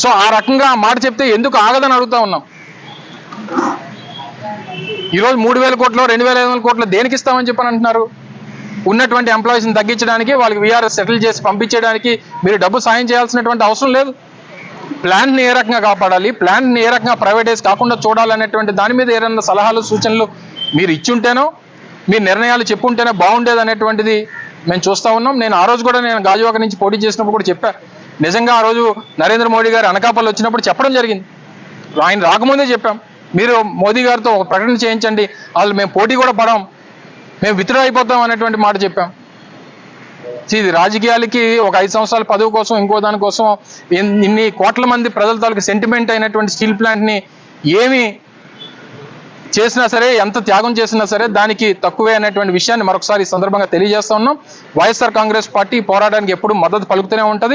So ఆ రకంగా మాట చెప్తే ఎందుకు ఆగదని అడుగుతా ఉన్నాం. ఈరోజు 3,000 కోట్లు 2,500 కోట్లు దేనికి ఇస్తామని చెప్పని అంటున్నారు? ఉన్నటువంటి ఎంప్లాయీస్ని తగ్గించడానికి, వాళ్ళకి వీఆర్ఎస్ సెటిల్ చేసి పంపించేయడానికి మీరు డబ్బు సాయం చేయాల్సినటువంటి అవసరం లేదు. ప్లాంట్ని ఏ రకంగా కాపాడాలి, ప్లాంట్ని ఏ రకంగా ప్రైవేటైజ్ కాకుండా చూడాలనేటువంటి దాని మీద ఏదైనా సలహాలు సూచనలు మీరు ఇచ్చుంటేనో, మీ నిర్ణయాలు చెప్పుంటేనే బాగుండేది అనేటువంటిది మేము చూస్తూ ఉన్నాం. నేను ఆ రోజు కూడా గాజువాక నుంచి పోటీ చేసినప్పుడు కూడా చెప్పాను. నిజంగా ఆ రోజు నరేంద్ర మోడీ గారు అనకాపల్లి వచ్చినప్పుడు చెప్పడం జరిగింది. ఆయన రాకముందే చెప్పాం, మీరు మోదీ గారితో ఒక ప్రకటన చేయించండి, వాళ్ళు మేము పోటీ కూడా పడాం, మేము విత్డ్రా అయిపోతాం అనేటువంటి మాట చెప్పాం. ఇది రాజకీయాలకి ఒక 5 సంవత్సరాల పదవి కోసం ఇంకో దానికోసం ఇన్ని కోట్ల మంది ప్రజల తాలూకు సెంటిమెంట్ అయినటువంటి స్టీల్ ప్లాంట్ని ఏమి చేసినా సరే, ఎంత త్యాగం చేసినా సరే దానికి తక్కువే అనేటువంటి విషయాన్ని మరొకసారి ఈ సందర్భంగా తెలియజేస్తా ఉన్నాం. వైఎస్ఆర్ కాంగ్రెస్ పార్టీ పోరాటానికి ఎప్పుడు మద్దతు పలుకుతూనే ఉంటుంది.